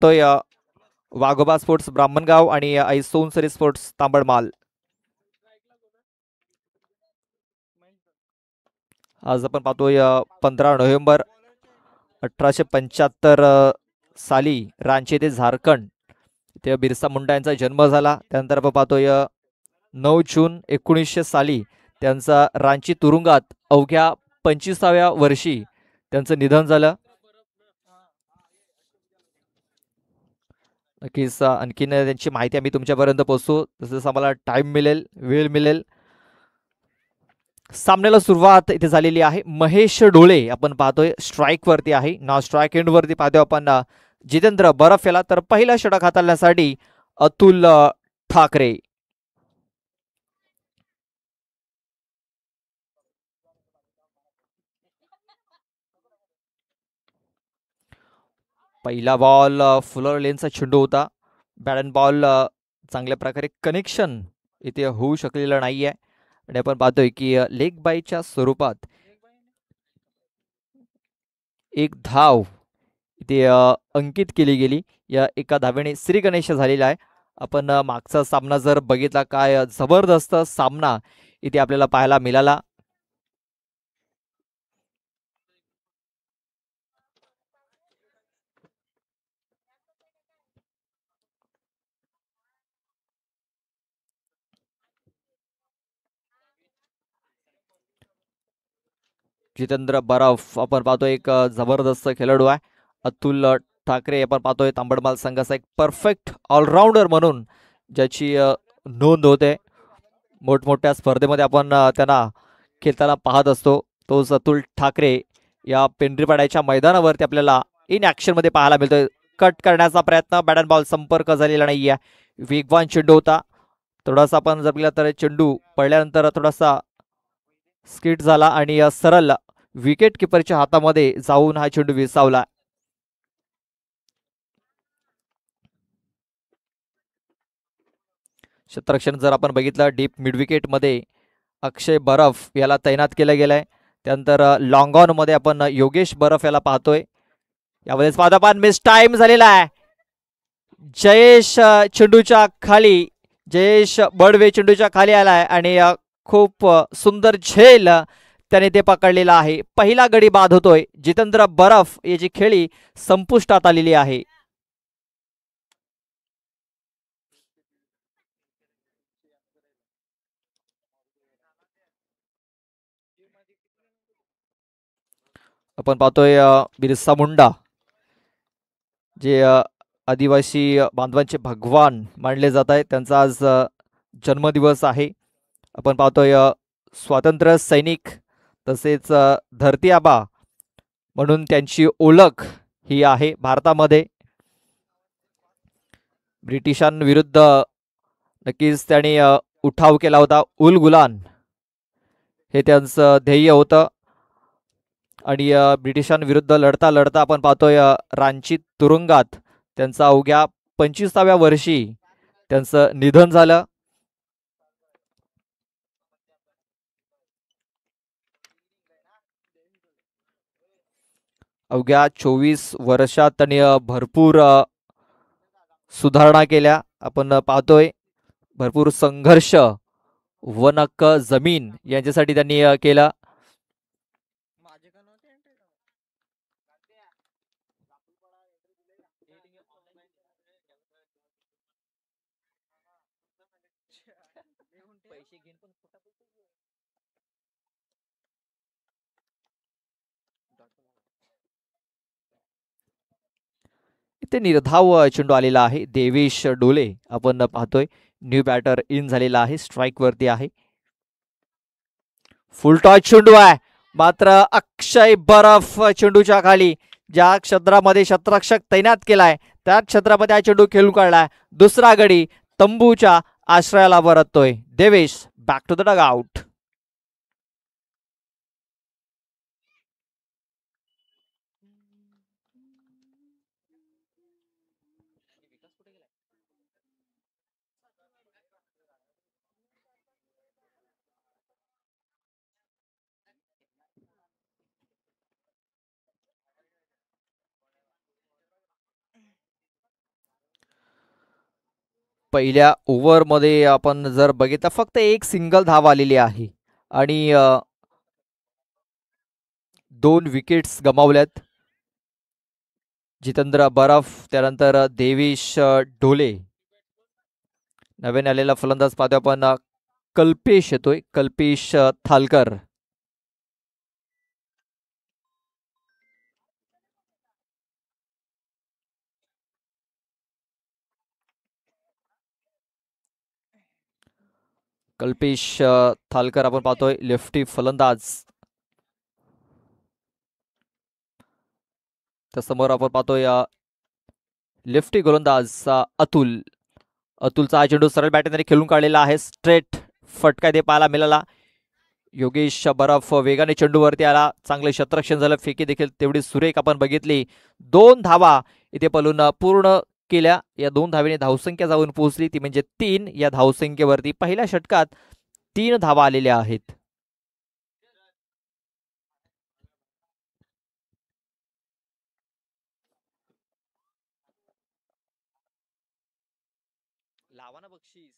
तोय वाघोबा स्पोर्ट्स ब्राह्मणगाव आणि सोनसरी स्पोर्ट्स तांबडमाल. आज आपण पाहतोय 15 नोव्हेंबर 1875 साली रांची ते झारखंड ते बिरसा मुंडा यांचा जन्म झाला. त्यानंतर आपण पाहतोय 9 जून 1900 साली त्यांचा रांची तुरुंगात अवघ्या 25व्या वर्षी त्यांचं निधन झालं. नक्कीच आणखीन त्यांची माहिती आम्ही तुमच्यापर्यंत पोहोचू जसं आम्हाला टाइम मिळेल, वेळ मिळेल. सामन्याला सुरुवात इथे झालेली आहे. महेश डोळे आपण पाहतोय स्ट्राईक वरती आहे ना. स्ट्राईक एंड वरती पाहतोय आपण जितेंद्र बरफ याला. तर पहिला षटक हाताळण्यासाठी अतुल ठाकरे. पहिला बॉल फुलर लेनचा चेंडू होता. बॅट अँड बॉल चांगल्या प्रकारे कनेक्शन इथे होऊ शकलेलं नाहीये आणि आपण पाहतोय की लेग बायच्या स्वरूपात एक धाव इथे अंकित केली गेली. या एका धावेने श्री गणेश झालेला आहे. आपण मागचा सामना जर बघितला काय जबरदस्त सामना इथे आपल्याला पाहायला मिळाला. जितेंद्र बरफ आपण पाहतो एक जबरदस्त खेळाडू आहे. अतुल ठाकरे आपण पाहतोय तांबडमाल संघाचा एक परफेक्ट ऑलराऊंडर म्हणून ज्याची नोंद होते. मोठमोठ्या स्पर्धेमध्ये आपण त्यांना खेळताना पाहत असतो. तोच अतुल ठाकरे या पेंढरीपाड्याच्या मैदानावरती आपल्याला इन ऍक्शन मध्ये पाहायला मिळतोय. कट करण्याचा प्रयत्न, बॅट अँड बॉल संपर्क झालेला नाहीये. वेगवान चेंडू होता. थोडासा आपण जर बघितला तर चेंडू पडल्यानंतर थोडासा स्किट झाला आणि सरळ विकेट किपरच्या हातामध्ये जाऊन हा चेंडू विसावला. क्षेत्ररक्षण जर आपण बघितलं डीप मिड विकेट मध्ये अक्षय बरफ याला तैनात केलं गेलंय. त्यानंतर लॉंग ऑन मध्ये आपण योगेश बरफ याला पाहतोय. यावेळेस पादापान मिस टाइम झालेला आहे. जयेश चेंडूच्या खाली, जयेश बडवे चेंडूच्या खाली आलाय आणि खूप सुंदर झेल त्याने ते पकडलेला आहे. पहिला गडी बाद होतोय. जितेंद्र बरफ याची खेळी संपुष्टात आलेली आहे. आपण पाहतोय बिरसा मुंडा जे आदिवासी बांधवांचे भगवान मानले जात आहेत त्यांचा आज जन्मदिवस आहे. आपण पाहतोय स्वातंत्र्य सैनिक तसेच धरती आबा म्हणून त्यांची ओळख ही आहे भारतामध्ये. ब्रिटिशांविरुद्ध नक्कीच त्यांनी उठाव केला होता. उल गुलान हे त्यांचं ध्येय होतं आणि ब्रिटिशांविरुद्ध लढता लढता आपण पाहतोय रांची तुरुंगात त्यांचा अवघ्या 25व्या वर्षी त्यांचं निधन झालं. अवघ्या 24 वर्षात त्यांनी भरपूर सुधारणा केल्या. आपण पाहतोय भरपूर संघर्ष वन हक्क जमीन यांच्यासाठी त्यांनी केला. इथे निर्धाव चेंडू आलेला आहे. देवेश डोले आपण पाहतोय न्यू बॅटर इन झालेला आहे. स्ट्राईक वरती आहे. फुल टॉच चेंडू आहे मात्र अक्षय बरफ चेंडूच्या खाली ज्या क्षेत्रामध्ये क्षेत्ररक्षक तैनात केलाय त्या क्षेत्रामध्ये हा चेंडू खेळून काढलाय. दुसरा गडी तंबूच्या आश्रयाला परततोय. Devesh back to the dugout. पहिल्या ओव्हरमध्ये आपण जर बघितलं फक्त एक सिंगल धाव आलेली आहे आणि 2 विकेट्स गमावल्यात. जितेंद्र बरफ, त्यानंतर देवेश ढोले. नवीन आलेला फलंदाज पाहतो आपण कल्पेश येतोय, कल्पेश थालकर. कल्पेश थालकर आपण पाहतोय लेफ्टी फलंदाज. त्यासमोर आपण पाहतोय लेफ्टी गोलंदाज अतुल. अतुलचा हा चेंडू सरळ बॅटने खेळून काढलेला आहे. स्ट्रेट फटका इथे पाहायला मिळाला. योगेश बरफ वेगाने चेंडूवरती आला. चांगले क्षेत्ररक्षण झालं. फेकी देखील तेवढी सुरेख आपण बघितली. 2 धावा इथे पलून पूर्ण केल्या. या 2 धावेने धावसंख्या जाऊन पोहोचली ती म्हणजे 3. या धावसंख्येवरती पहिल्या षटकात 3 धावा आलेल्या आहेत. लावा बक्षीस.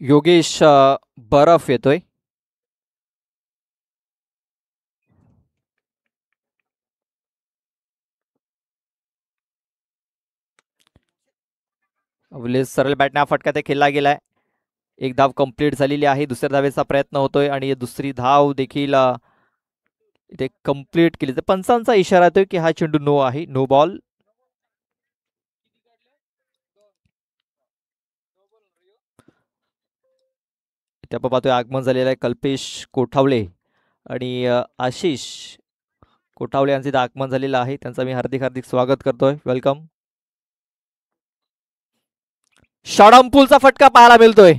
योगेश बरफ येतोय. सरळ बॅटने हा फटका ते खेळला गेलाय. एक धाव कंप्लीट झालेली आहे. दुसऱ्या धावेचा प्रयत्न होतोय आणि दुसरी धाव देखील इथे कंप्लीट केली. तर पंचांचा इशारा येतोय की हा चेंडू नो आहे, नो बॉल. त्या पाहतोय आगमन झालेलं आहे कल्पेश कोठावळे आणि आशिष कोठावळे यांचे आगमन झालेलं आहे. त्यांचं मी हार्दिक हार्दिक स्वागत करतोय. वेलकम. शॉर्टपुलचा फटका पाहायला मिळतोय.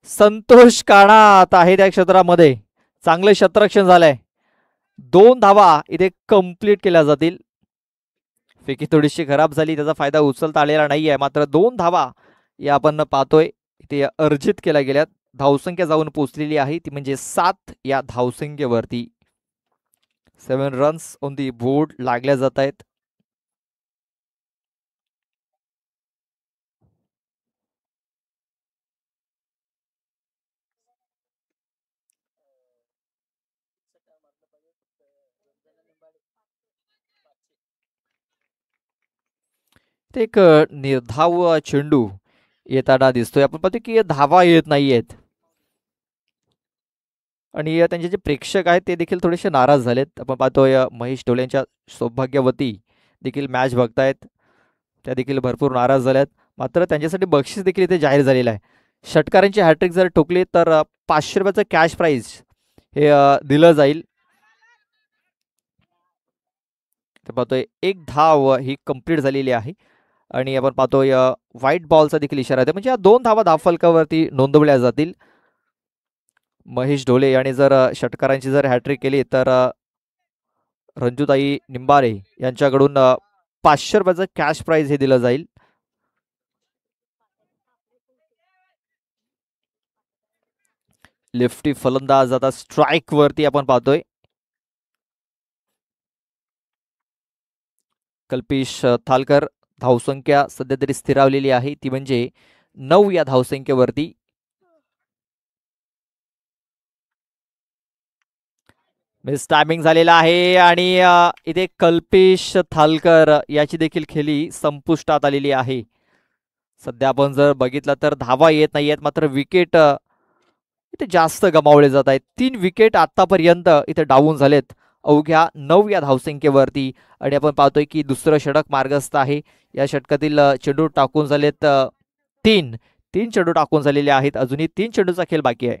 संतोष काणात आहे त्या क्षेत्रामध्ये. चांगले क्षेत्ररक्षण झालंय. 2 धावा इथे कंप्लीट केल्या जातील. फेकी थोडीशी खराब झाली, त्याचा फायदा उचलता आलेला नाहीये. मात्र 2 धावा या आपण पाहतोय ते अर्जित केल्या गेल्यात. धावसंख्या जाऊन पोहोचलेली आहे ती म्हणजे 7. या धावसंख्येवरती 7 रन्स ऑन दी बोर्ड लागल्या जात आहेत. ते एक निर्धाव चेंडू येताना दिसतोय. आपण पाहतो की धावा येत नाहीयेत आणि त्यांचे जे प्रेक्षक आहेत ते देखील थोडेसे नाराज झालेत. आपण पाहतोय महेश ढोलेंच्या सौभाग्यवती देखील मॅच बघतायत, त्या देखील भरपूर नाराज झाल्यात. मात्र त्यांच्यासाठी बक्षीस देखील इथे जाहीर झालेलं आहे. षटकारांची हॅट्रिक जर ठोकली तर 500 रुपयाचं कॅश प्राइज हे दिलं जाईल. पाहतोय एक धाव ही कंप्लीट झालेली आहे आणि आपण पाहतोय व्हाईट बॉलचा देखील इशारा आहे. म्हणजे या 2 धावा धावफलकावरती नोंदवल्या जातील. महेश ढोले यांनी जर षटकारांची जर हॅट्रिक केली तर रंजुताई निंबारे यांच्याकडून 500 रुपयाचं कॅश प्राइज हे दिलं जाईल. लेफ्टी फलंदाज आता स्ट्राइक वरती आपण पाहतोय. कल्पेश थालकर. धावसंख्या सध्या तरी स्थिरावलेली आहे ती म्हणजे 9 या धावसंख्येवरती. मिस टायमिंग झालेला आहे आणि इथे कल्पेश थालकर याची देखील खेळी संपुष्टात आलेली आहे. सध्या आपण जर बघितलं तर धावा येत नाहीयेत, मात्र विकेट इथे जास्त गमावले जात आहेत. 3 विकेट आतापर्यंत इथे डाऊन झालेत. अवघ्या 9 या धावसंख्येवरती. आणि आपण पाहतोय की दुसरं षटक मार्गस्थ आहे. या षटकातील चेंडू टाकून झालेत 3. 3 चेंडू टाकून झालेले आहेत. अजूनही 3 चेंडूचा खेळ बाकी आहे.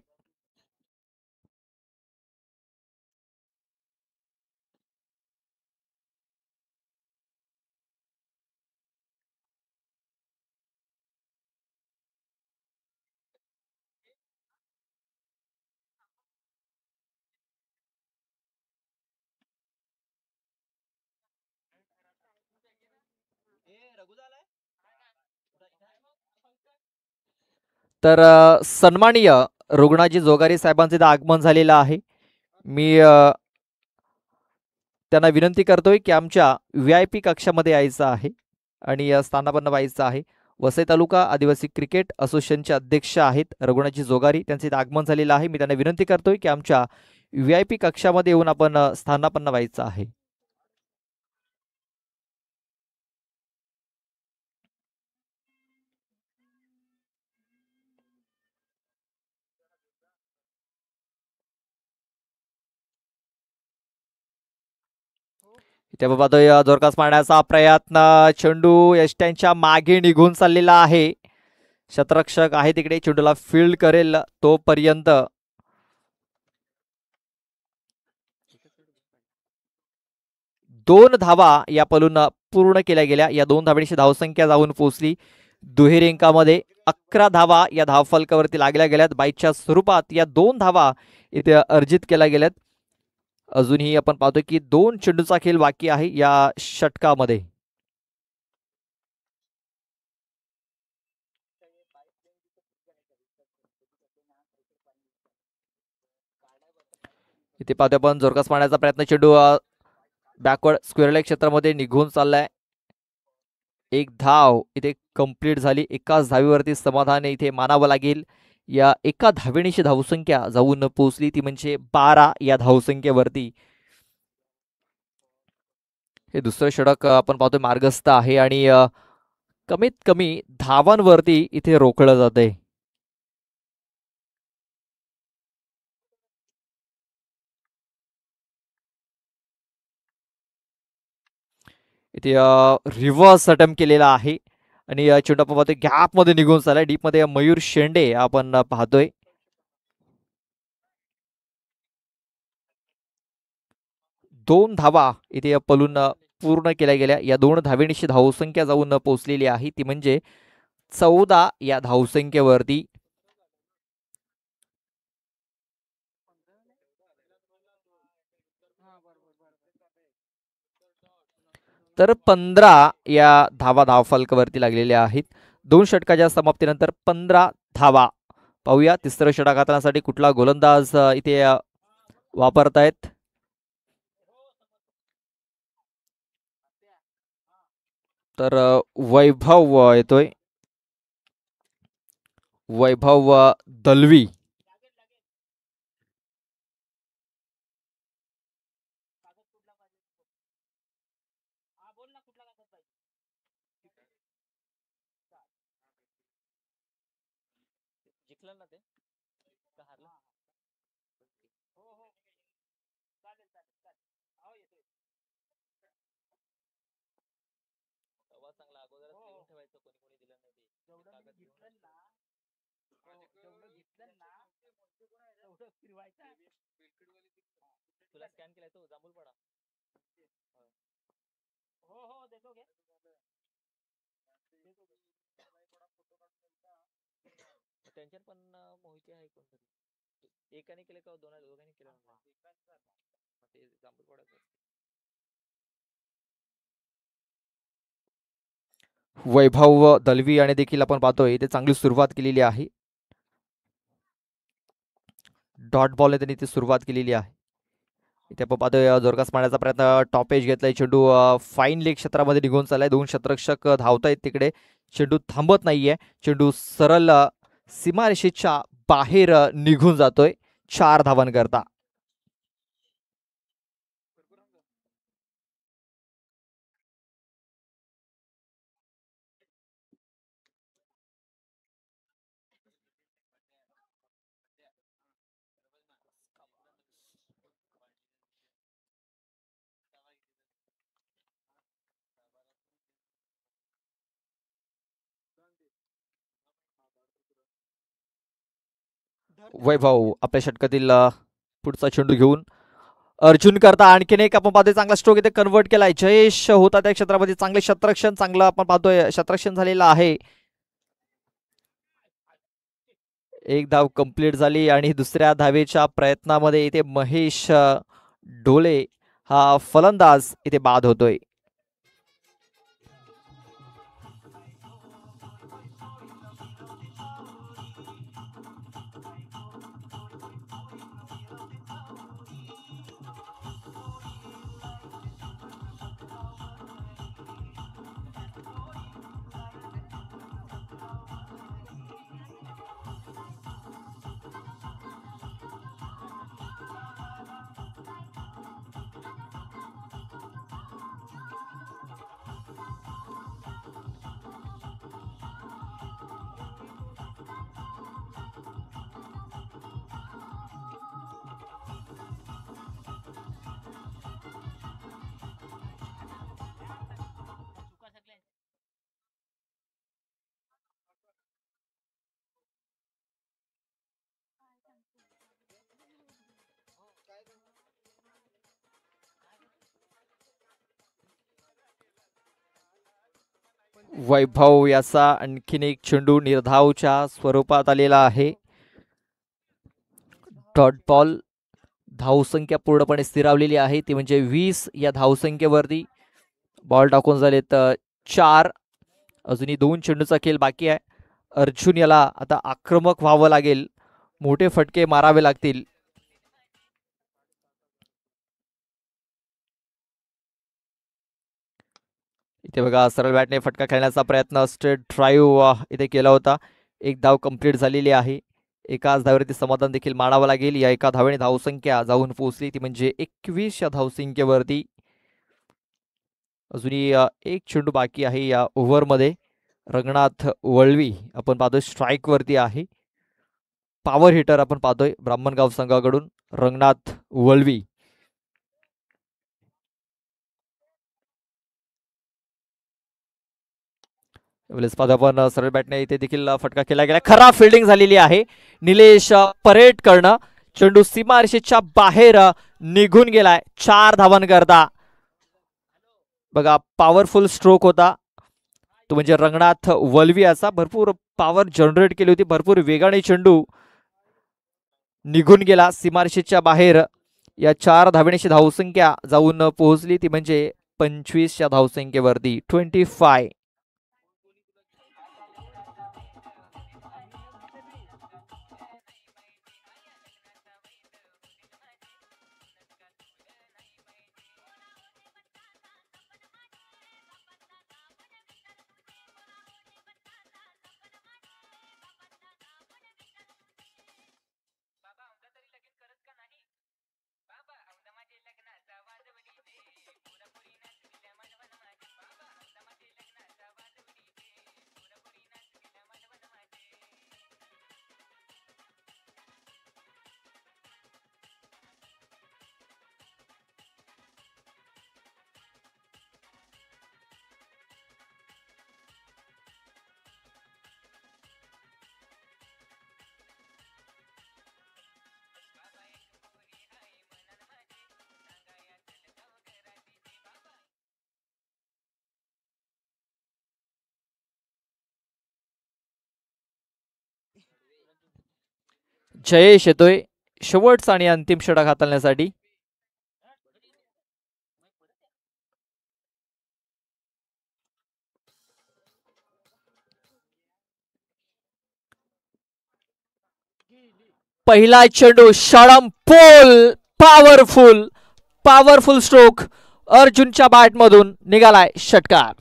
तर सन्माननीय रुग्णाजी जोगारी साहेबांचे इथं आगमन झालेलं आहे. मी त्यांना विनंती करतोय की आमच्या VIP कक्षामध्ये यायचं आहे आणि स्थानापन्न व्हायचं आहे. वसई तालुका आदिवासी क्रिकेट असोसिएशनचे अध्यक्ष आहेत रघुनाथजी जोगारी, त्यांचे इथं आगमन झालेलं आहे. मी त्यांना विनंती करतोय की आमच्या VIP कक्षामध्ये येऊन आपण स्थानापन्न व्हायचं आहे. इथे पाहतोय जोरकास मारण्याचा प्रयत्न, चेंडू यष्ट्यांच्या मागे निघून चाललेला आहे. शतरक्षक आहे तिकडे, चेंडूला फील्ड करेल तोपर्यंत 2 धावा या पलून पूर्ण केल्या गेल्या. या 2 धावांची धावसंख्या जाऊन पोहोचली दुहेरी अंकामध्ये. 11 धावा या धावफलकावरती लागल्या गेल्यात. बाईच्या स्वरूपात या 2 धावा इथे अर्जित केल्या गेल्यात. अजूनही आपण पाहतोय की 2 चेंडूचा खेळ बाकी आहे या षटकामध्ये. इथे पाहतोय आपण जोरकास मारण्याचा प्रयत्न, चेंडू बॅकवर्ड स्क्वेअर लेग क्षेत्रामध्ये निघून चाललाय. एक धाव इथे कंप्लीट झाली. एकाच धावीवरती समाधान इथे मानावं लागेल. या एका धावेणीची धावसंख्या जाऊन पोहोचली ती म्हणजे 12 या धावसंख्येवरती. हे दुसरं षटक आपण पाहतोय मार्गस्थ आहे आणि कमीत कमी धावांवरती इथे रोखलं जाते. इथे रिव्हर्स अटेम्प्ट केलेला आहे आणि चेंडू आपण पाहतोय गॅप मध्ये निघून चाललाय. डीप मध्ये मयूर शेंडे आपण पाहतोय. 2 धावा इथे पलून पूर्ण केल्या गेल्या. या 2 धावेणीची धावसंख्या जाऊन पोहोचलेली आहे ती म्हणजे 14 या धावसंख्येवरती. तर 15 या धावा धावफलकावरती लागलेल्या आहेत. 2 षटकाच्या समाप्तीनंतर 15 धावा. पाहूया तिसरं षटक हाताळण्यासाठी कुठला गोलंदाज इथे वापरतायत. तर वैभव येतोय. वैभव दलवी. वैभव दलवी आणि देखील आपण पाहतोय इथे चांगली सुरुवात केलेली आहे. डॉट बॉलने त्यांनी ती सुरुवात केलेली आहे. इथे आपण पाहतोय जोरकास मारण्याचा प्रयत्न, टॉपेज घेतलाय. चेंडू फाईन लेग क्षेत्रामध्ये निघून चाललाय. 2 क्षेत्ररक्षक धावतायत तिकडे. चेंडू थांबत नाहीये. चेंडू सरळ सीमारेषेच्या बाहेर निघून जातोय 4 धावांकरता. वैभव आपल्या षटकातील पुढचा चेंडू घेऊन अर्जुन करता आणखीन एक आपण पाहतोय चांगला स्ट्रोक इथे कन्वर्ट केलाय. जयेश होता त्या क्षेत्रामध्ये चांगले शतरक्षण चांगलं आपण पाहतोय शतरक्षण झालेलं आहे. एक धाव कंप्लीट झाली आणि दुसऱ्या धावेच्या प्रयत्नामध्ये इथे महेश डोले हा फलंदाज इथे बाद होतोय. वैभव याचा आणखीन एक चेंडू निर्धावच्या स्वरूपात आलेला आहे. डॉट बॉल धावसंख्या पूर्णपणे स्थिरावलेली आहे ती म्हणजे 20 या धावसंख्येवरती बॉल टाकून झालेत 4. अजूनही 2 चेंडूचा खेळ बाकी आहे. अर्जुन याला आता आक्रमक व्हावं लागेल, मोठे फटके मारावे लागतील. इथे बघा सरळ बॅटने फटका खेळण्याचा प्रयत्न स्ट्रेट ड्राईव्ह इथे केला होता. एक धाव कंप्लीट झालेली आहे. एकाच धावेवरती समाधान देखील मानावं लागेल. या एका धावेने धावसंख्या जाऊन पोहोचली ती म्हणजे 21 या धावसंख्येवरती. अजूनही एक चेंडू बाकी आहे या ओव्हरमध्ये. रंगनाथ वळवी आपण पाहतोय स्ट्राईक वरती आहे. पॉवर हिटर आपण पाहतोय ब्राह्मणगाव संघाकडून रंगनाथ वळवी. आपण सरळ बॅटने इथे देखील फटका केला गेला. खराब फिल्डिंग झालेली आहे. निलेश परेडकडनं चेंडू सीमारेषेच्या बाहेर निघून गेलाय. 4 धावांकरता. बघा पॉवरफुल स्ट्रोक होता तो म्हणजे रंगनाथ वलवी याचा. भरपूर पॉवर जनरेट केली होती. भरपूर वेगाने चेंडू निघून गेला सीमारेषेच्या बाहेर. या 4 धावेची धावसंख्या जाऊन पोहोचली ती म्हणजे 25 या धावसंख्येवरती 25. जयेश येतोय शेवटचा आणि अंतिम षटक हाताळण्यासाठी. पहिला चेंडू पोल पॉवरफुल स्ट्रोक अर्जुनच्या बॅट मधून निघालाय षटकार.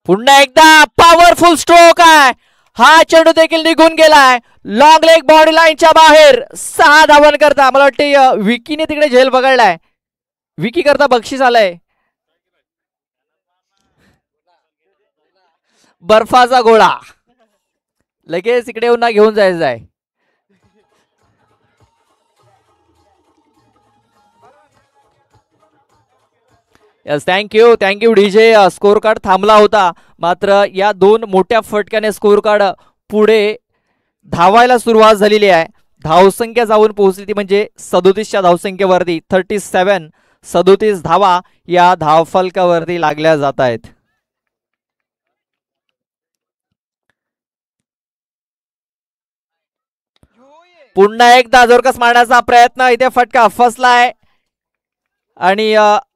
पुन्हा एकदा पॉवरफुल स्ट्रोक आहे. हा चेंडू देखील निघून गेलाय. लॉंग लेग बॉडी लाईनच्या बाहेर 6 धावन करता. मला वाटते विकीने तिकडे झेल पकडलाय. विकी करता बक्षीस आलंय. बर्फाचा गोळा लगेच इकडे येऊन घेऊन जायचं आहे. Yes, thank you DJ. Score card थांबला होता, मात्र या दोन मोठ्या फटक्याने स्कोर कार्ड पुढे धावायला सुरुवात झालेली आहे. धावसंख्या जाऊन पोहोचली ती म्हणजे 37च्या धावसंख्येवरती. 37 धावा या धावफलकावरती लागल्या जात आहेत. पुन्हा एकदा जोरकस मारण्याचा प्रयत्न. इथे फटका फसलाय आणि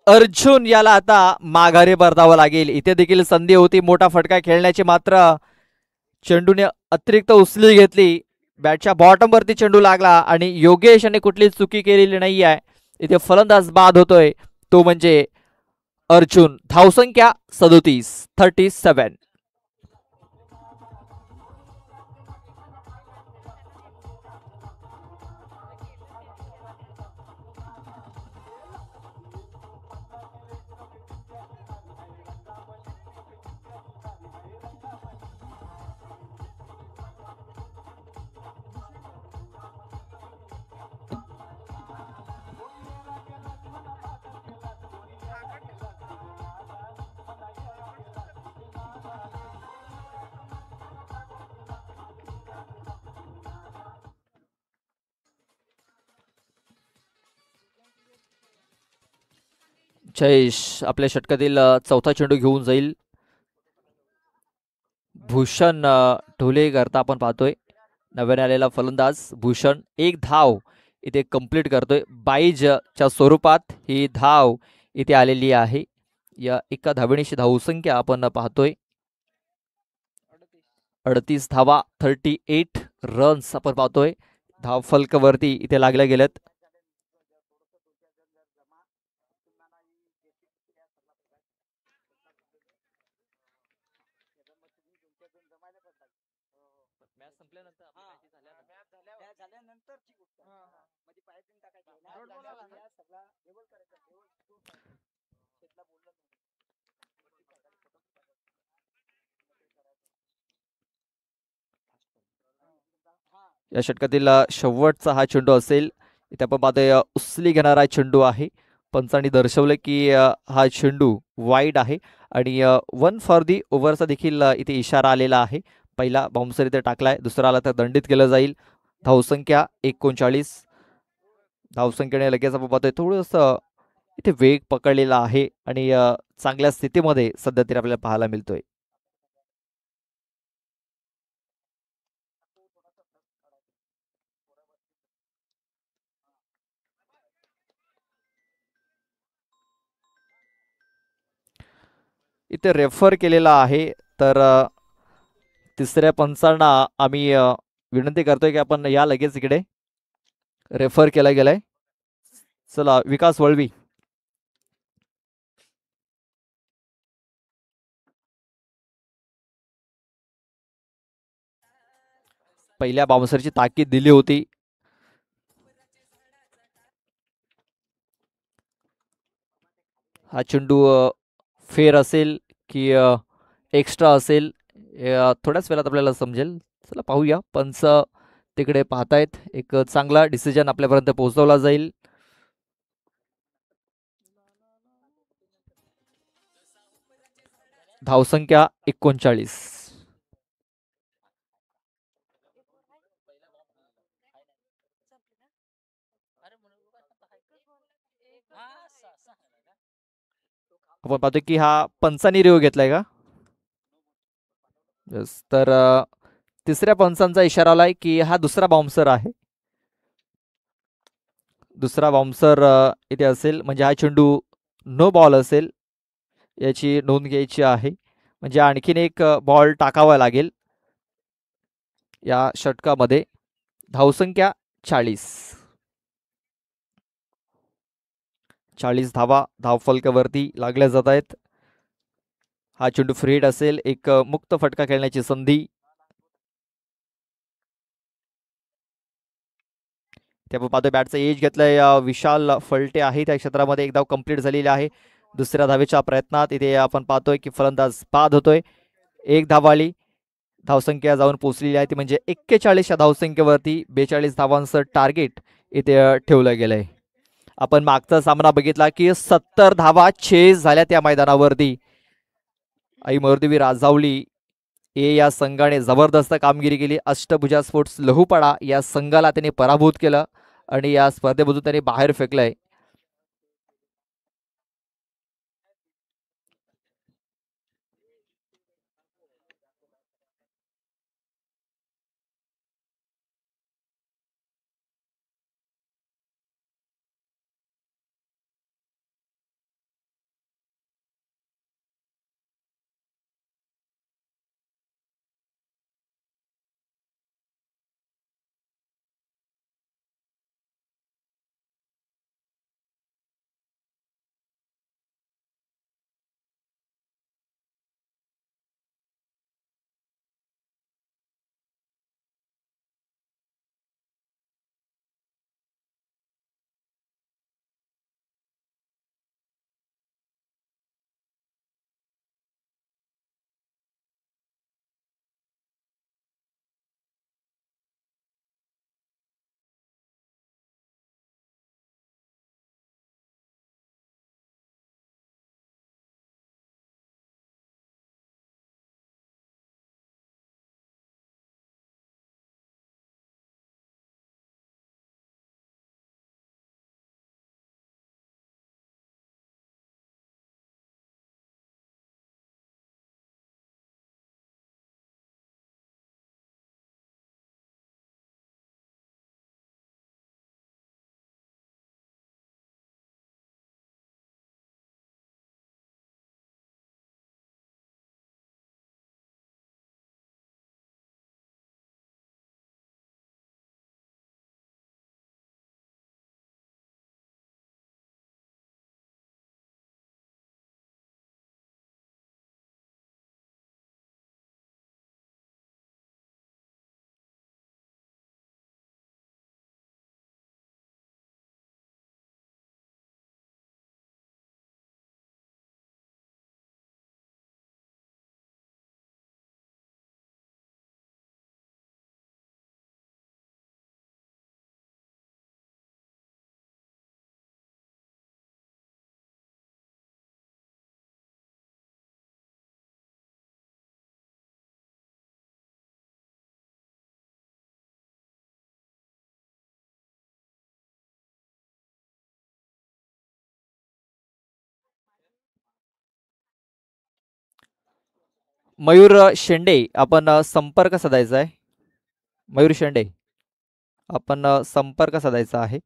अर्जुन याला आता माघारी परतावं लागेल. इथे देखील संधी होती मोठा फटका खेळण्याची, मात्र चेंडूने अतिरिक्त उचली घेतली. बॅटच्या बॉटम वरती चेंडू लागला आणि योगेश यांनी कुठली चुकी केलेली नाही आहे. इथे फलंदाज बाद होतोय, तो म्हणजे अर्जुन. धावसंख्या 37. जयेश आपल्या षटकातील चौथा चेंडू घेऊन जाईल. भूषण ढोले करता आपण पाहतोय. नव्याने आलेला फलंदाज भूषण 1 धाव इथे कंप्लीट करतोय. 22च्या स्वरूपात ही धाव इथे आलेली आहे. या एका धावेणीची धावसंख्या आपण पाहतोय 38 धावा, 38 रन्स आपण पाहतोय धावफलकावरती इथे लागल्या गेल्यात. या षटकातील शेवटचा हा चेंडू असेल. इथे आपण पाहतोय उचली घेणारा चेंडू आहे. पंचांनी दर्शवलं की हा चेंडू वाईड आहे आणि 1 फॉर दी ओव्हरचा देखील इथे इशारा आलेला आहे. पहिला बाउन्सर इथे टाकलाय, दुसरा आला तर दंडित केलं जाईल. धावसंख्या 39. धावसंख्येने लगेच आपण पाहतोय थोडंसं इथे वेग पकडलेला आहे आणि चांगल्या स्थितीमध्ये सध्या तरी आपल्याला पाहायला मिळतोय. इथे रेफर केलेला आहे, तर तिसऱ्या पंचांना आम्ही विनंती करतोय की आपण या लगेच इकडे. रेफर केला गेलाय. चला विकास वळवी. पहिल्या बाउन्सरची ताकीद दिली होती. हा चेंडू फेर असेल की एक्स्ट्रा असेल थोड्याच वेळात आपल्याला समजेल. चला पाहूया. पंच तिकडे पाहतायत. एक चांगला डिसिजन आपल्यापर्यंत पोहोचवला जाईल. धावसंख्या 39. आपण पाहतोय की हा पंचांनी रिव्ह्यू घेतलाय का? यस. तर तिसऱ्या पंचांचा इशारा आलाय की हा दुसरा बाउन्सर आहे. दुसरा बाउन्सर इथे असेल म्हणजे हा चेंडू नो बॉल असेल याची नोंद घ्यायची आहे. म्हणजे आणखीन एक बॉल टाकावा लागेल या षटकामध्ये. धावसंख्या 40 धावा धावफलकावरती लागल्या जात आहेत. हा चेंडू फ्री हिट असेल. एक मुक्त फटका खेळण्याची संधी. ते आपण पाहतोय बॅटचं एज घेतलंय विशाल फलटे आहे त्या क्षेत्रामध्ये. एक धाव कंप्लीट झालेली आहे दुसऱ्या धावेच्या प्रयत्नात. इथे आपण पाहतोय की फलंदाज बाद होतोय. एक धाव आली, धावसंख्या जाऊन पोहोचलेली आहे ती म्हणजे 41 या धावसंख्येवरती 42 धावांचं टार्गेट इथे ठेवलं गेलंय. आपण मागचा सामना बघितला की 70 धावा चेस झाल्या त्या मैदानावरती. ऐमोरदेवी राजावली या संघाने जबरदस्त कामगिरी केली. अष्टभुजा स्पोर्ट्स लहुपाडा या संघाला त्यांनी पराभूत केलं आणि या स्पर्धेमधून त्यांनी बाहेर फेकलंय. मयूर शेंडे आपण संपर्क साधायचा आहे. मयूर शेंडे आपण संपर्क साधायचा आहे.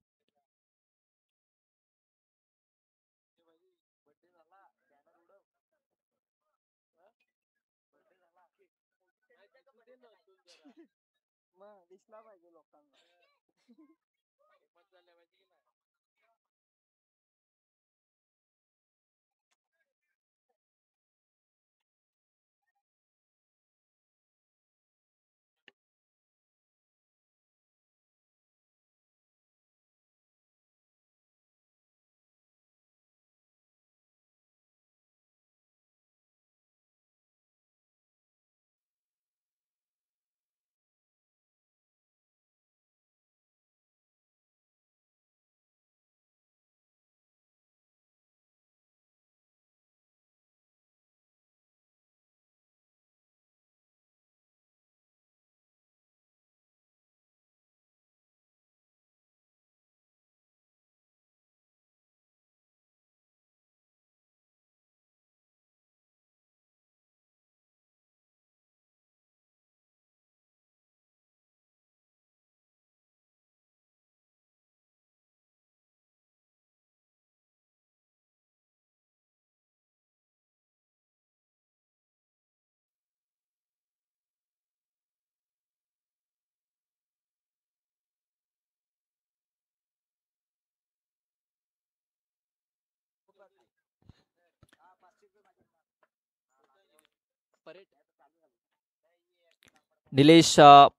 निलेश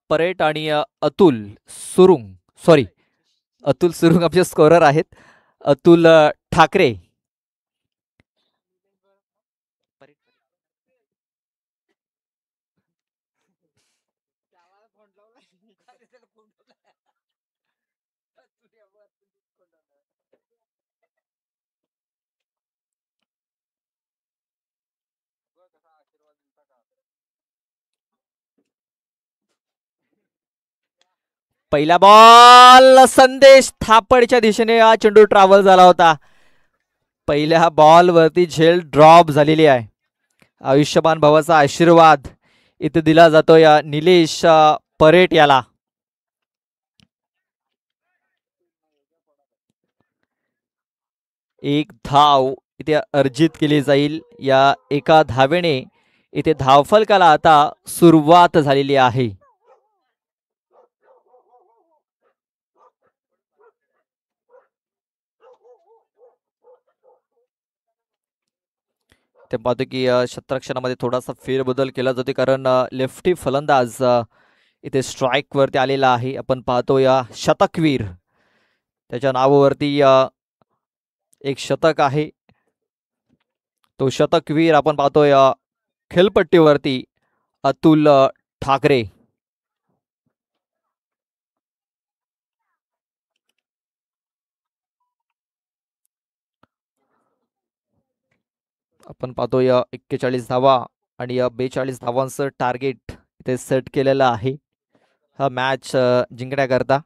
परेट आणि अतुल सुरुंग, सॉरी अतुल सुरुंग आमचे स्कोरर आहेत. अतुल ठाकरे. पहिला बॉल संदेश थापडच्या दिशेने हा चेंडू ट्रॅव्हल झाला होता. पहिल्या बॉल वरती झेल ड्रॉप झालेली आहे. आयुष्यमान भावाचा आशीर्वाद इथे दिला जातो या निलेश परेट याला. एक धाव इथे अर्जित केली जाईल. या एका धावेने इथे धावफलकाला आता सुरुवात झालेली आहे. ते पाहतो की क्षेत्ररक्षणामध्ये थोडासा फेरबदल केला जातो, कारण लेफ्टी फलंदाज इथे स्ट्राईक वरती आलेला आहे. आपण पाहतो या शतकवीर त्याच्या नावावरती एक शतक आहे. तो शतकवीर आपण पाहतो या खेळपट्टीवरती अतुल ठाकरे. आपण पाहतो या 41 धावा आणि या 42 धावांचं टार्गेट इथे सेट केलेलं आहे हा मॅच जिंकण्याकरता.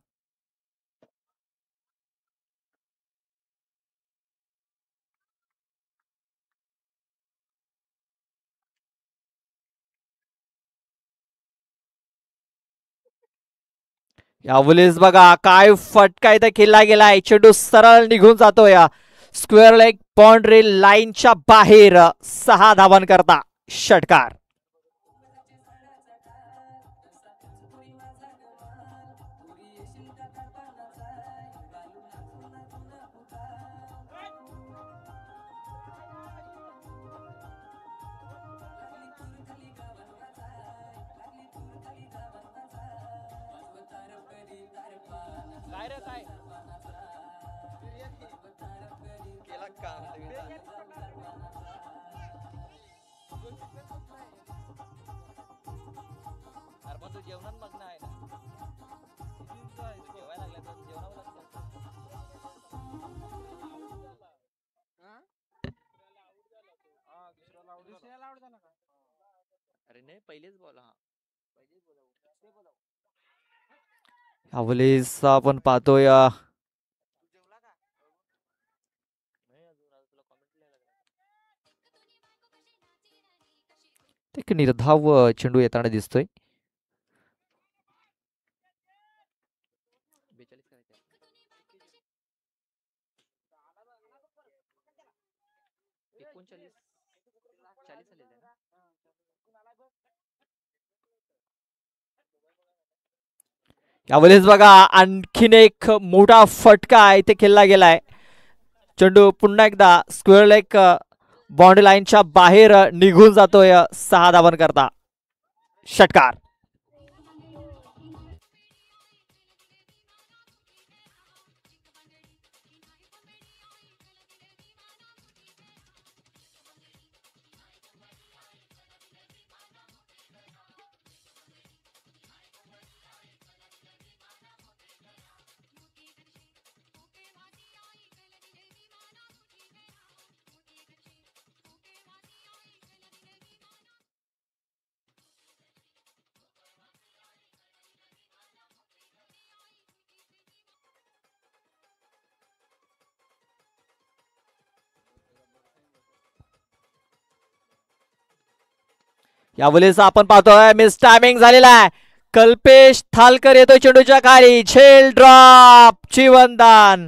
यावेळेस बघा काय फटका इथे केला गेलाय. चेंडू सरळ निघून जातो या स्क्वेअर लेग बाउंड्री लाईनच्या बाहेर. 6 धावांकरता षटकार. यावेळेस आपण पाहतोय एक निर्धाव चेंडू येताना दिसतोय. यावेळेस बघा आणखीन एक मोठा फटका इथे खेळला गेलाय. चेंडू पुन्हा एकदा स्क्वेअर लेग बाउंड्री लाईनच्या बाहेर निघून जातोय. 6 धावांकरता षटकार. यावेळेस आपण पाहतोय मिस टायमिंग झालेला आहे. कल्पेश थालकर येतोय चेंडूच्या खाली. झेल ड्रॉप जीवनदान.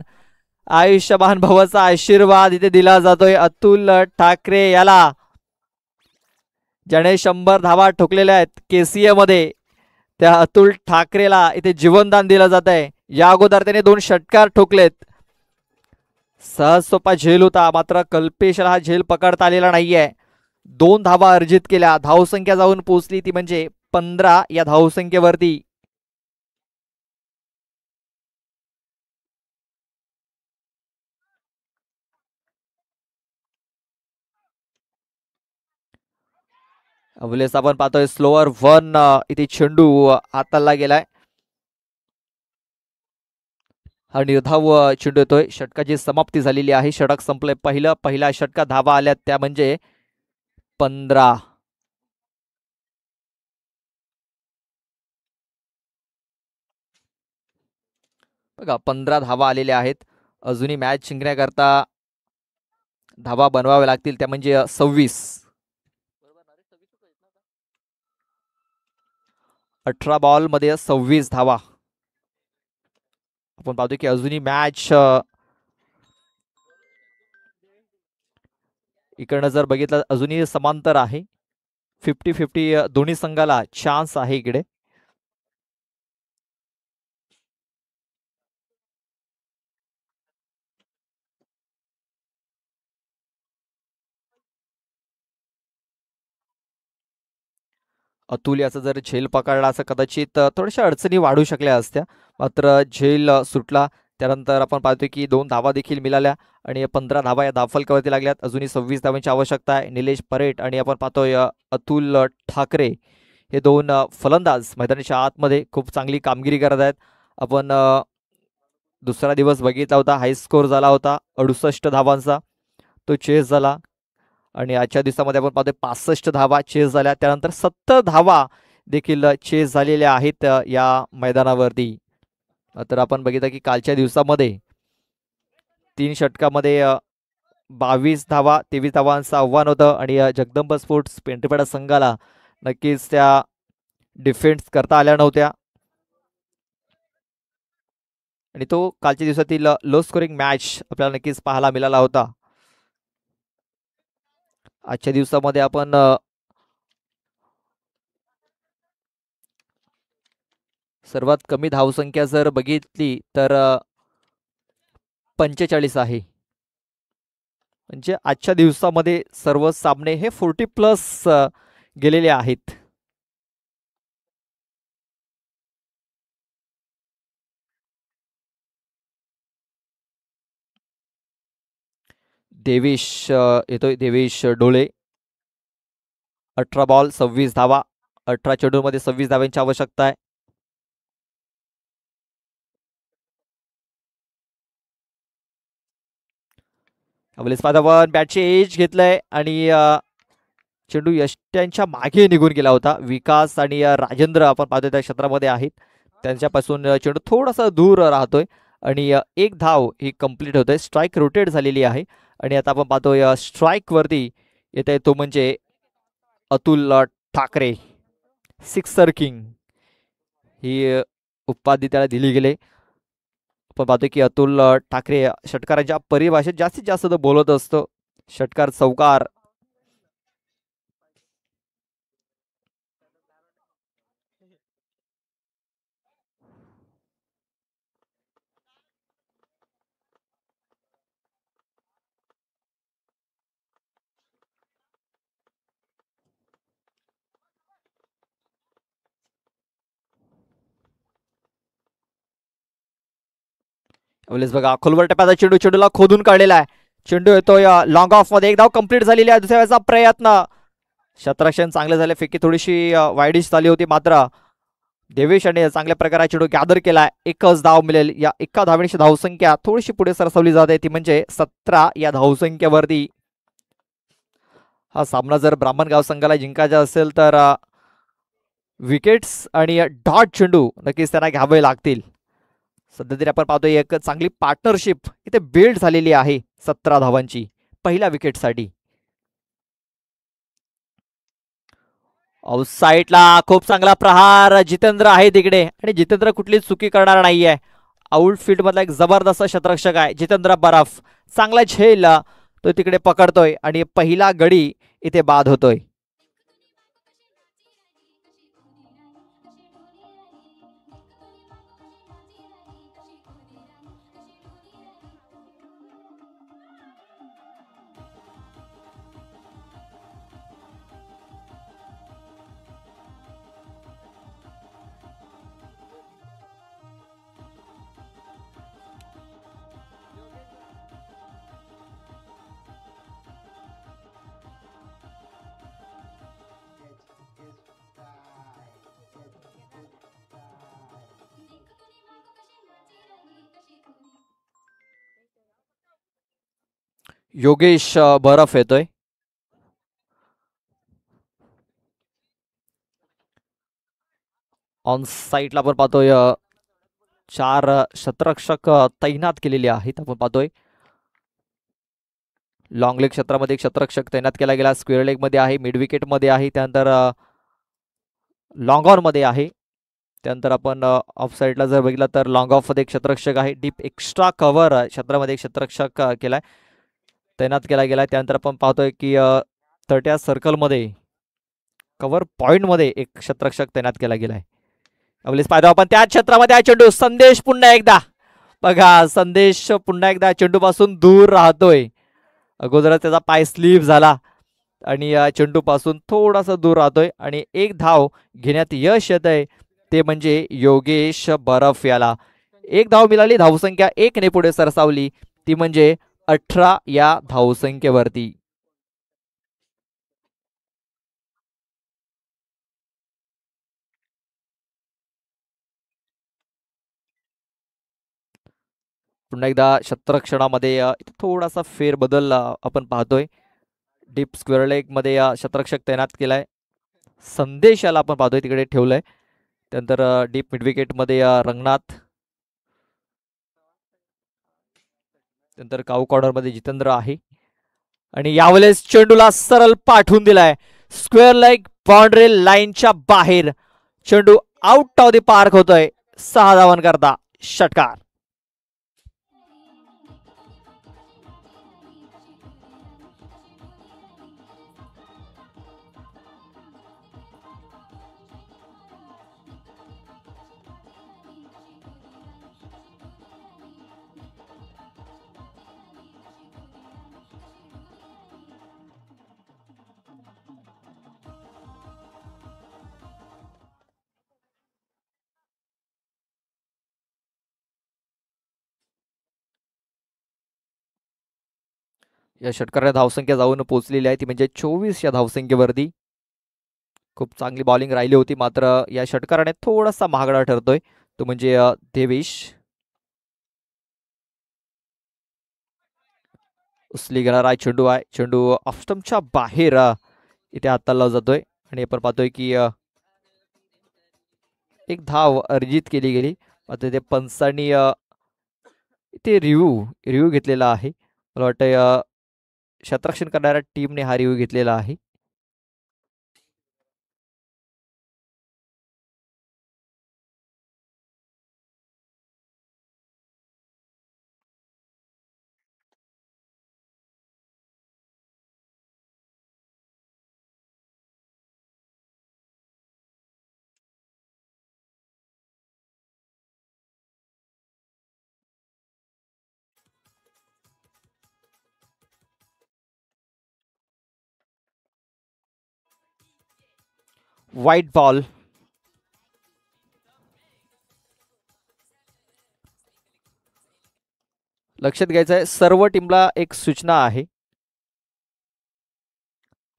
आयुष्यमान भावाचा आशीर्वाद इथे दिला जातोय अतुल ठाकरे याला, ज्याने 100 धावा ठोकलेल्या आहेत केसीए मध्ये. त्या अतुल ठाकरेला इथे जीवनदान दिलं जात आहे. या अगोदर त्याने 2 षटकार ठोकलेत. सहज सोपा झेल होता, मात्र कल्पेशला हा झेल पकडता आलेला नाहीये. 2 धावा अर्जित केल्या. धावसंख्या जाऊन पोहोचली ती म्हणजे 15 या धावसंख्येवरती. अवलेस आपण पाहतोय स्लोअर वन इथे चेंडू हाताला गेलाय. हा निर्धाव चेंडू येतोय. षटकाची समाप्ती झालेली आहे. षटक संपलंय. पहिल्या षटका धावा आल्यात त्या म्हणजे 15. बघा 15 धावा आलेल्या आहेत. अजूनही मॅच जिंकण्याकरता धावा बनवाव्या लागतील त्या म्हणजे 26. 18 बॉल मध्ये 26 धावा. आपण पाहतो की अजूनही मॅच इकडनं जर बघितलं अजूनही समांतर आहे. 50-50 दोन्ही संघाला चान्स आहे इकडे. अतुल याचा जर झेल पकडला असं कदाचित थोड्याशा अडचणी वाढू शकल्या असत्या. मात्र झेल सुटला. त्यानंतर आपण पाहतोय की 2 धावा देखील मिळाल्या आणि 15 धावा या धावफलकावरती लागल्यात. अजूनही 26 धावांची आवश्यकता आहे. निलेश परेट आणि आपण पाहतोय अतुल ठाकरे हे 2 फलंदाज मैदानाच्या आतमध्ये खूप चांगली कामगिरी करत आहेत. आपण दुसरा दिवस बघितला होता. हाय स्कोर झाला होता 68 धावांचा. तो चेस झाला आणि आजच्या दिवसामध्ये आपण पाहतोय 65 धावा चेस झाल्या. त्यानंतर 70 धावा देखील चेस झालेल्या आहेत या मैदानावरती. तर आपण बघितलं की कालच्या दिवसामध्ये 3 षटकामध्ये 22 धावा 23 धावांचं आव्हान होतं आणि जगदंब स्पोर्ट्स पेंटरपेडा संघाला नक्कीच त्या डिफेन्स करता आल्या नव्हत्या आणि तो कालच्या दिवसातील लो स्कोरिंग मॅच आपल्याला नक्कीच पाहायला मिळाला होता. आजच्या दिवसामध्ये आपण सर्वात कमी धावसंख्या जर बघितली तर 45 आहे. म्हणजे आजच्या दिवसामध्ये सर्व सामने हे 40+ गेलेले आहेत. देवेश येतोय. देवेश डोळे. 18 बॉल 26 धावा. 18 चेंडूमध्ये 26 धाव्यांची आवश्यकता आहे. अवलेस्पादावन बॅटची एज घेतलंय आणि चेंडू यष्ट्यांच्या मागे निघून गेला होता. विकास आणि राजेंद्र आपण पाहतोय त्या क्षेत्रामध्ये आहेत. त्यांच्यापासून चेंडू थोडासा दूर राहतोय आणि 1 धाव ही कंप्लीट होतोय. स्ट्राईक रोटेट झालेली आहे आणि आता आपण पाहतोय स्ट्राईक वरती येत आहे तो म्हणजे अतुल ठाकरे. सिक्सर किंग ही उपाधी त्याला दिली गेली. आपण पाहतोय की अतुल ठाकरे षटकारांच्या परिभाषेत जास्तीत जास्त तो बोलत असतो. षटकार चौकार. बघा खोलवर टप्प्याचा चेंडू. चेंडूला खोदून काढलेला आहे. चेंडू येतोय लॉंग ऑफ मध्ये. 1 धाव कंप्लीट झालेली आहे. दुसऱ्या वेळेचा प्रयत्न. क्षेत्ररक्षण चांगले झाले. फेकी थोडीशी वाईडिश झाली होती मात्र देवेश आणि चांगल्या प्रकारे चेंडू गॅदर केलाय. 1च धाव मिळेल. या एका धावणीची धावसंख्या थोडीशी पुढे सरसवली जाते ती म्हणजे 17 या धावसंख्येवरती हा सामना जर ब्राह्मणगाव संघाला जिंकायचा असेल तर विकेट्स आणि डॉट चेंडू नक्कीच त्यांना घ्यावे लागतील. सध्या तरी आपण पाहतोय एक चांगली पार्टनरशिप इथे बिल्ड झालेली आहे 17 धावांची पहिल्या विकेटसाठी. साईडला खूप चांगला प्रहार. जितेंद्र आहे तिकडे आणि जितेंद्र कुठलीच चुकी करणार नाहीये. आउटफील्ड मधला एक जबरदस्त क्षेत्ररक्षक आहे जितेंद्र बराफ. चांगला झेल तो तिकडे पकडतोय आणि पहिला गडी इथे बाद होतोय. योगेश बरफ येतोय. ऑन साईडला आपण पाहतोय चार शतरक्षक तैनात केलेले आहेत. आपण पाहतोय लॉंग लेग क्षेत्रामध्ये एक शतरक्षक तैनात केला गेला. स्क्वेअर लेग मध्ये आहे, मिड विकेट मध्ये आहे, त्यानंतर लॉंग ऑन मध्ये आहे. त्यानंतर आपण ऑफ साईडला जर बघितलं तर लॉंग ऑफ मध्ये एक शतरक्षक आहे. डीप एक्स्ट्रा कव्हर क्षेत्रामध्ये एक शतरक्षक केलाय, तैनात केला गेलाय. त्यानंतर आपण पाहतोय की तट्या सर्कलमध्ये कव्हर पॉइंटमध्ये एक शतरक्षक तैनात केला गेलाय. आपलीच पाहतो आपण त्या क्षेत्रामध्ये आहे चेंडू. संदेश पुन्हा एकदा बघा, संदेश पुन्हा एकदा चेंडू पासून दूर राहतोय. अगोदरच त्याचा पाय स्लिप झाला आणि या चेंडू पासून थोडासा दूर राहतोय आणि एक धाव घेण्यात यश येत आहे, ते म्हणजे योगेश बरफ याला. एक धाव मिळाली, धावसंख्या एक ने पुढे सरसावली, ती म्हणजे 18 या धावसंख्येवरती. पुन्हा एकदा शतरक्षणामध्ये थोडासा फेरबदल आपण पाहतोय. डीप स्क्वेअर लेग मध्ये शतरक्षक तैनात केलाय. संदेश याला आपण पाहतोय तिकडे ठेवलंय. त्यानंतर डीप मिड विकेट मध्ये रंगनाथ, नंतर काऊ कॉर्नर मध्ये जितेंद्र आहे आणि यावेळेस चेंडूला सरळ पाठवून दिलाय. स्क्वेअर लेग बाउंड्री लाईनच्या बाहेर चेंडू आउट ऑफ द पार्क होतोय. 6 धावन करता षटकार. या षटकाराने धावसंख्या जाऊन पोहोचलेली आहे, ती म्हणजे 24 या धावसंख्येवरती. खूप चांगली बॉलिंग राहिली होती, मात्र या षटकाराने थोडासा महागडा ठरतोय, तो म्हणजे देवेश. उचली घेणारा चेंडू आहे, चेंडू ऑफस्टमच्या बाहेर इथे हाताळला जातोय आणि आपण पाहतोय की एक धाव अर्जित केली गेली. मात्र ते पंचांनी ते रिव्ह्यू घेतलेला आहे. मला वाटतं शतरक्षण करणाऱ्या टीमने हा रिव्ह्यू घेतलेला आहे. White ball. लक्षात घ्यायचं आहे, सर्व टीमला एक सूचना आहे.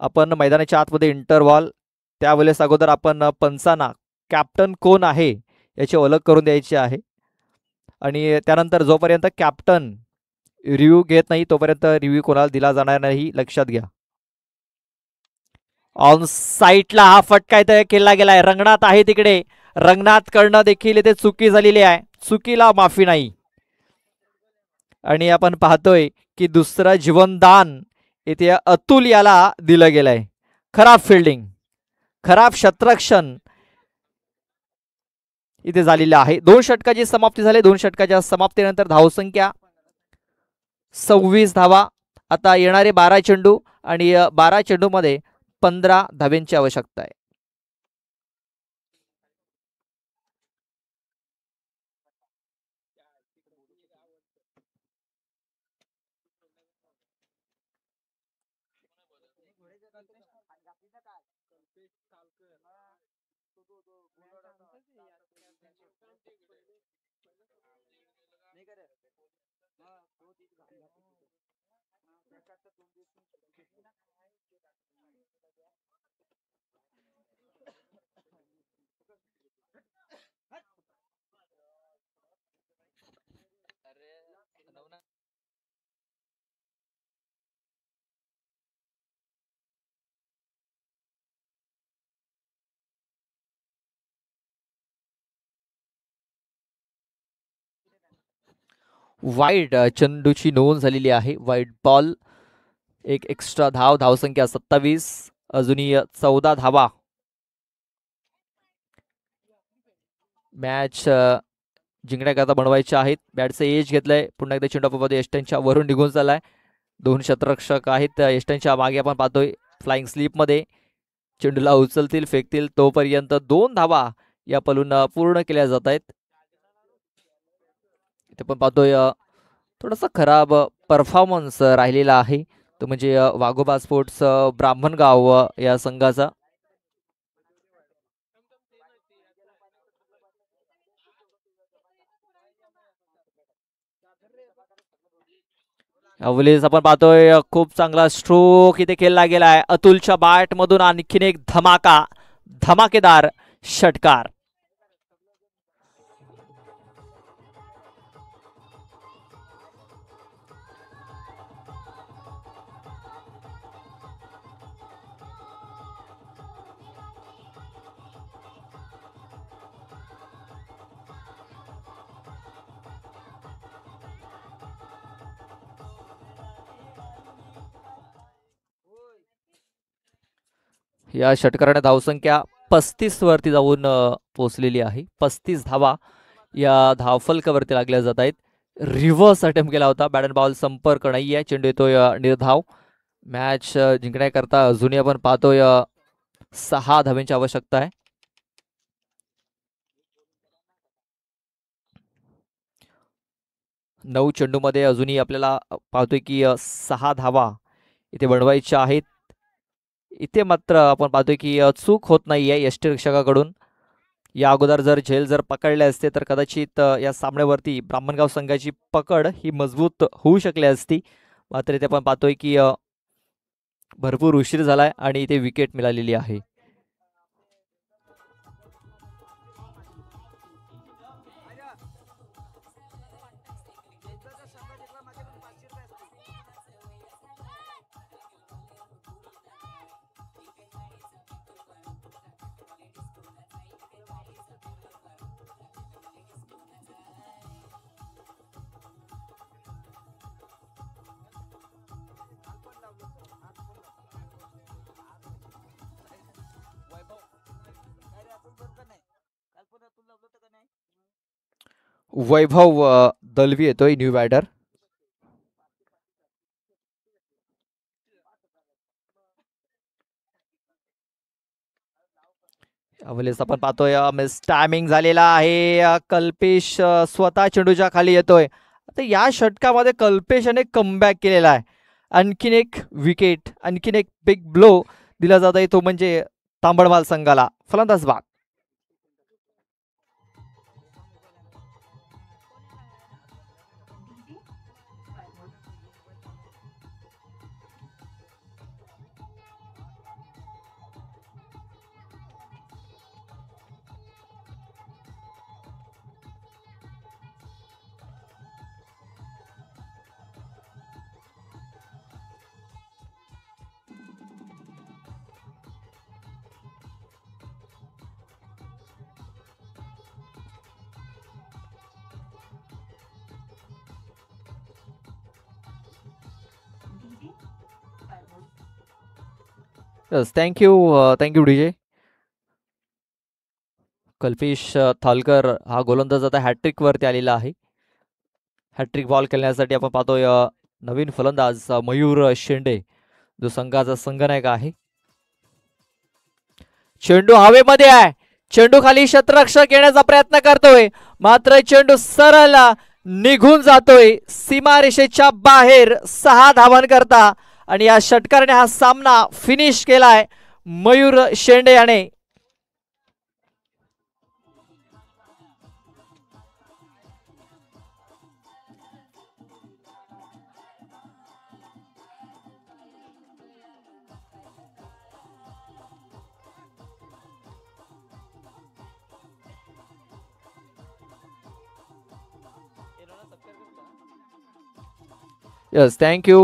आपण मैदानाच्या आतमध्ये इंटरवॉल, त्यावेळेस अगोदर आपण पंचांना कॅप्टन कोण आहे याची ओळख करून द्यायची आहे आणि त्यानंतर जोपर्यंत कॅप्टन रिव्ह्यू घेत नाही तोपर्यंत रिव्ह्यू कोणाला दिला जाणार नाही, लक्षात घ्या. ऑन साईटला हा फटका इथे केला गेलाय. रंगनाथ आहे तिकडे, रंगनाथ कडनं देखील इथे चुकी झालेली आहे, चुकीला माफी नाही. आणि आपण पाहतोय की दुसरं जीवनदान इथे अतुल याला दिलं गेलंय. खराब फिल्डिंग, खराब शतरक्षण इथे झालेलं आहे. 2 षटकाची समाप्ती झाली. 2 षटकाच्या समाप्तीनंतर धावसंख्या 26 धावा. आता येणारे 12 चेंडू आणि 12 चेंडूमध्ये 15 धाब्यांची आवश्यकता आहे. वाईड चेंडूची नोंद झालेली आहे. वाईड बॉल, एक एक्स्ट्रा धाव, धावसंख्या 27, अजूनही 14 धावा. मॅच जिंकण्याकरता बनवायचे आहेत. बॅटचं एज घेतलंय. पुन्हा एकदा चेंडू आपण एस्टनच्या वरून निघून चाललाय. 2 क्षेत्ररक्षक आहेत एस्टनच्या मागे. आपण पाहतोय फ्लाइंग स्लीप मध्ये चेंडूला उचलतील, फेकतील तोपर्यंत 2 धावा या पलून पूर्ण केल्या जात आहेत. इथे पण पाहतोय थोडासा खराब परफॉर्मन्स राहिलेला आहे, तो म्हणजे वाघोबा स्पोर्ट्स ब्राह्मणगाव या संघाचा. अवलेज आपण पाहतोय खूप चांगला स्ट्रोक इथे केला गेला आहे. अतुलच्या बॅट मधून आणखीन एक धमाकेदार षटकार. या षटकाराने धावसंख्या 35 वरती जाऊन पोहोचलेली आहे. 35 धावा या धावफलकावरती लागल्या जात आहेत. रिव्हर्स अटेम्प्ट केला होता. बॅट अँड बॉल संपर्क नाहीये. चेंडू येतोय निर्धाव. मॅच जिंकण्याकरता अजूनही आपण पाहतोय 6 धावांची आवश्यकता आहे. नऊ चेंडूमध्ये अजूनही आपल्याला पाहतोय की 6 धावा इथे बनवायच्या आहेत. इथे मात्र आपण पाहतोय की चूक होत नाहीये यष्टिरक्षकाकडून. या अगोदर जर झेल जर पकडले असते तर कदाचित या सामन्यावरती ब्राह्मणगाव संघाची पकड ही मजबूत होऊ शकली असती. मात्र इथे आपण पाहतोय की भरपूर उशीर झालाय आणि इथे विकेट मिळालेली आहे. वैभव दलवी येतोय न्यू बॅटर. अवलेस आपण पाहतोय मिस टायमिंग झालेला आहे. कल्पेश स्वतः चेंडूच्या खाली येतोय. आता या षटकामध्ये कल्पेशने कमबॅक केलेला आहे. आणखीन एक विकेट, आणखीन एक बिग ब्लो दिला जात आहे, तो म्हणजे तांबडमाल संघाला. फलंदाज बाद. Yes, thank you DJ. Kalpesh Thalkar हा गोलंदाज आता हॅट्रिक वरती आलेला आहे. हॅट्रिक बॉल खेळण्यासाठी आपण पाहतोय नवीन फलंदाज मयूर शेंडे, जो संघाचा संघनायक आहे. चेंडू हवेमध्ये आहे. चेंडू खाली क्षेत्ररक्षक येण्याचा प्रयत्न करतोय, मात्र चेंडू सरळ निघून जातोय सीमारेषेच्या बाहेर 6 धावांकरता. आणि या षटकाराने हा सामना फिनिश केलाय मयूर शेंडे याने. Yes, thank you